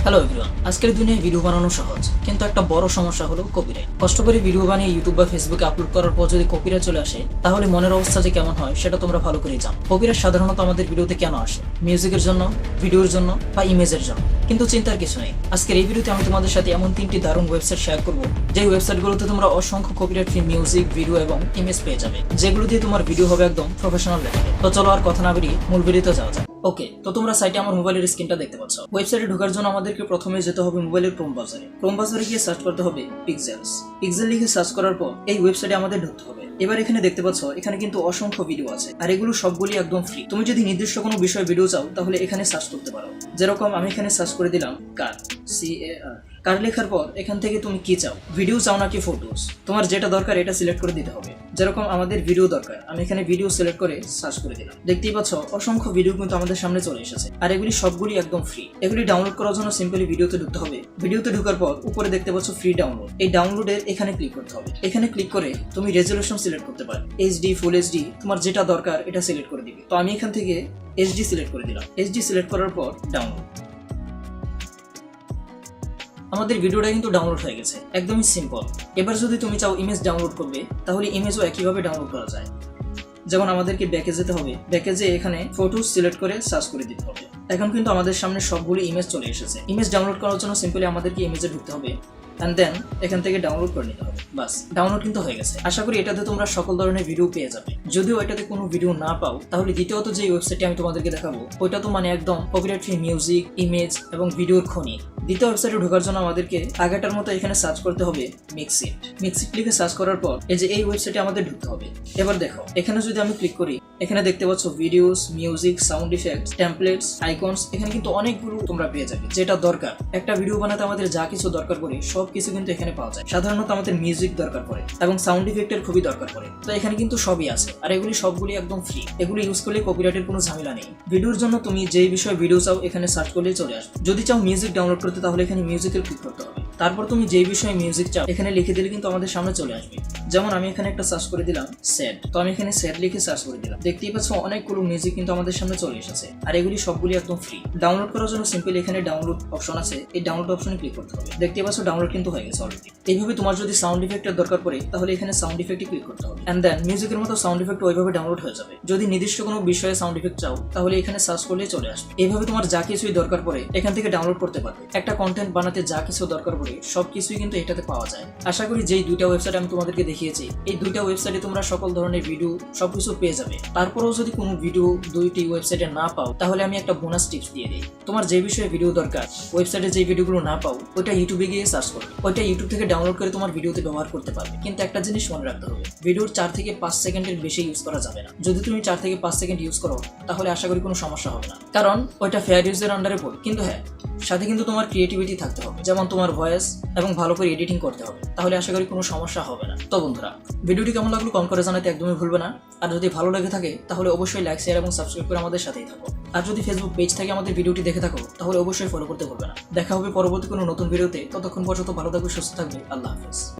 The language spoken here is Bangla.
হ্যালো এভরিওয়ান, আজকের দিনে ভিডিও বানানো সহজ, কিন্তু একটা বড় সমস্যা হলো কপিরাইট। কষ্ট করে ভিডিও বানিয়ে ইউটিউব বা ফেসবুকে আপলোড করার পর যদি কপিরাইট চলে আসে, তাহলে মনের অবস্থা যে কেমন হয় সেটা তোমরা ভালো করেই জানো। কপিরাইট সাধারণত আমাদের ভিডিওতে কেন আসে? মিউজিকের জন্য, ভিডিওর জন্য বা ইমেজের জন্য। কিন্তু চিন্তার কিছু নেই, আজকের এই ভিডিওতে আমি তোমাদের সাথে এমন 3টি দারুণ ওয়েবসাইট শেয়ার করবো, যে ওয়েবসাইটগুলোতে তোমরা অসংখ্য কপিরাইট ফ্রি মিউজিক, ভিডিও এবং ইমেজ পেয়ে যাবে, যেগুলো দিয়ে তোমার ভিডিও হবে একদম প্রফেশনাল লেভেলে। তো চলো আর কথা না বেরিয়ে মূল ভিডিওতে যাওয়া যাক। ওকে, তো তোমরা সাইটে আমার মোবাইলের স্ক্রিনটা দেখতে পাচ্ছ। ওয়েবসাইটে ঢোকার জন্য আমাদেরকে প্রথমে যেতে হবে মোবাইলের ক্রোম ব্রাউজারে। ক্রোম ব্রাউজারে গিয়ে সার্চ করতে হবে পিক্সেলস। পিক্সেল লিখে সার্চ করার পর এই ওয়েবসাইটে আমাদের ঢুকতে হবে। এবার এখানে দেখতে পাচ্ছ, এখানে কিন্তু অসংখ্য ভিডিও আছে, আর এগুলো সবগুলি একদম ফ্রি। তুমি যদি নির্দিষ্ট কোনো বিষয়ে ভিডিও চাও তাহলে এখানে সার্চ করতে পারো। যেরকম আমি এখানে সার্চ করে দিলাম কার, CAR। কার লেখার পর এখান থেকে তুমি কি চাও, ভিডিও চাও নাকি ফটোস, তোমার যেটা দরকার এটা সিলেক্ট করে দিতে হবে। যেরকম আমাদের ভিডিও দরকার, আমি এখানে ভিডিও সিলেক্ট করে সার্চ করে দিলাম। দেখতেই পাচ্ছ অসংখ্য ভিডিও কিন্তু আমাদের সামনে চলে এসেছে, আর এগুলি সবগুলি একদম ফ্রি। এগুলি ডাউনলোড করার জন্য সিম্পলি ভিডিওতে ঢুকতে হবে। ভিডিওতে ঢোকার পর উপরে দেখতে পাচ্ছ ফ্রি ডাউনলোড। এই ডাউনলোডের এখানে ক্লিক করতে হবে। এখানে ক্লিক করে তুমি রেজলিউশন সিলেক্ট করতে পারো, HD, ফুল HD, তোমার যেটা দরকার এটা সিলেক্ট করে দিবে। তো আমি এখান থেকে HD সিলেক্ট করে দিলাম। HD সিলেক্ট করার পর ডাউনলোড। আমাদের ভিডিওটা কিন্তু ডাউনলোড হয়ে গেছে, একদমই সিম্পল। এবার যদি তুমি চাও ইমেজ ডাউনলোড করবে, তাহলে ইমেজও একইভাবে ডাউনলোড করা যায়। যেমন আমাদেরকে ব্যাকে যেতে হবে, ব্যাকে যেয়ে এখানে ফটোস সিলেক্ট করে সার্চ করে দিতে হবে। এখন কিন্তু আমাদের সামনে সবগুলি ইমেজ চলে এসেছে। ইমেজ ডাউনলোড করার জন্য সিম্পলি আমাদেরকে ইমেজে ঢুকতে হবে, অ্যান্ড দেন এখান থেকে ডাউনলোড করে নিতে হবে। বাস, ডাউনলোড কিন্তু হয়ে গেছে। আশা করি এটাতে তোমরা সকল ধরনের ভিডিও পেয়ে যাবে। যদিও এটাতে কোনো ভিডিও না পাও, তাহলে দ্বিতীয়ত যে ওয়েবসাইটটি আমি তোমাদেরকে দেখাবো, ওইটা তো মানে একদম কপিরাইট ফ্রি মিউজিক, ইমেজ এবং ভিডিওর খনি। দ্বিতীয় ওয়েবসাইটে ঢোকার জন্য আমাদেরকে আগেটার মতো এখানে সার্চ করতে হবে মিক্সিট। মিক্সিট লিখে সার্চ করার পর এই যে এই ওয়েবসাইটে আমাদের ঢুকতে হবে। এবার দেখো, এখানে যদি আমি ক্লিক করি, এখানে দেখতে পাচ্ছ videos, music, sound effects, templates, icons. এখানে কিন্তু অনেকগুলো তোমরা পেয়ে যাবে, যেটা দরকার। একটা ভিডিও বানাতে আমাদের যা কিছু দরকার পড়ে সবকিছু কিন্তু এখানে পাওয়া যায়। সাধারণত আমাদের মিউজিক দরকার পড়ে এবং সাউন্ড ইফেক্টের খুবই দরকার পড়ে। তো এখানে কিন্তু সবই আছে, আর এগুলি সবগুলি একদম ফ্রি। এগুলি ইউজ করলে কপিরাইটের কোনো ঝামেলা নেই। ভিডিওর জন্য তুমি যেই বিষয়ে ভিডিও চাও এখানে সার্চ করলেই চলে আসবে। যদি চাও মিউজিক ডাউনলোড করতে, তাহলে এখানে মিউজিকে ক্লিক করতে হবে। তারপর তুমি যেই বিষয়ে মিউজিক চাও এখানে লিখে দিলে কিন্তু আমাদের সামনে চলে আসবে। যেমন আমি এখানে একটা সার্চ করে দিলাম স্যাড। তো আমি এখানে স্যাড লিখে সার্চ করে দিলাম। দেখতেই পাচ্ছ অনেকগুলো মিউজিক কিন্তু আমাদের সামনে চলে এসেছে, আর এগুলি সবগুলি একদম ফ্রি। ডাউনলোড করার জন্য সিম্পলি এখানে ডাউনলোড অপশন আছে, এই ডাউনলোড অপশনে ক্লিক করতে হবে। দেখতেই পাচ্ছ ডাউনলোড কিন্তু হয়ে গেছে অলরেডি। এইভাবে তোমার যদি সাউন্ড ইফেক্টের দরকার পড়ে, তাহলে এখানে সাউন্ড ইফেক্টে ক্লিক করতে হবে, এন্ড দেন মিউজিকের মতো সাউন্ড ইফেক্ট ওইভাবে ডাউনলোড হয়ে যাবে। যদি নির্দিষ্ট কোনো বিষয়ে সাউন্ড ইফেক্ট চাও, তাহলে এখানে সার্চ করলেই চলে আসবে। এইভাবে তোমার যা কিছুই দরকার পড়ে এখান থেকে ডাউনলোড করতে পারবে। একটা কন্টেন্ট বানাতে যা কিছু দরকার পড়ে সবকিছুই কিন্তু এটাতে পাওয়া যায়। আশা করি যেই দুইটা ওয়েবসাইট আমি তোমাদেরকে দেখিয়েছি, এই দুইটা ওয়েবসাইটে তোমরা সকল ধরনের ভিডিও সবকিছু পেয়ে যাবে। তারপরেও যদি কোনো ভিডিও দুইটি ওয়েবসাইটে না পাও, তাহলে আমি একটা বোনাস টিপস দিয়ে দিই। তোমার যে বিষয়ে ভিডিও দরকার, ওয়েবসাইটে যে ভিডিওগুলো না পাও, ওইটা ইউটিউবে গিয়ে সার্চ করবে। ওইটা ইউটিউব থেকে ডাউনলোড করে তোমার ভিডিওতে ব্যবহার করতে পারবে। কিন্তু একটা জিনিস মনে রাখতে হবে, ভিডিওর 4 থেকে 5 সেকেন্ডের বেশি ইউজ করা যাবে না। যদি তুমি 4 থেকে 5 সেকেন্ড ইউজ করো, তাহলে আশা করি কোনো সমস্যা হবে না, কারণ ওইটা ফেয়ার ইউজের আন্ডারে পড়ে। কিন্তু হ্যাঁ, সাথে কিন্তু তোমার ক্রিয়েটিভিটি থাকতে হবে, যেমন তোমার ভয়েস এবং ভালো করে এডিটিং করতে হবে। তাহলে আশা করি কোনো সমস্যা হবে না। তো বন্ধুরা, ভিডিওটি কেমন লাগলো কমেন্ট করে জানাতে একদমই ভুলবে না। আর যদি ভালো লেগে থাকে, তাহলে অবশ্যই লাইক, শেয়ার এবং সাবস্ক্রাইব করে আমাদের সাথেই থাকো। আর যদি ফেসবুক পেজ থেকে আমাদের ভিডিওটি দেখে থাকো, তাহলে অবশ্যই ফলো করতে ভুলবে না। দেখা হবে পরবর্তী কোনো নতুন ভিডিওতে। ততক্ষণ পর্যন্ত ভালো থাকবে, সুস্থ থাকবে। আল্লাহ হাফেজ।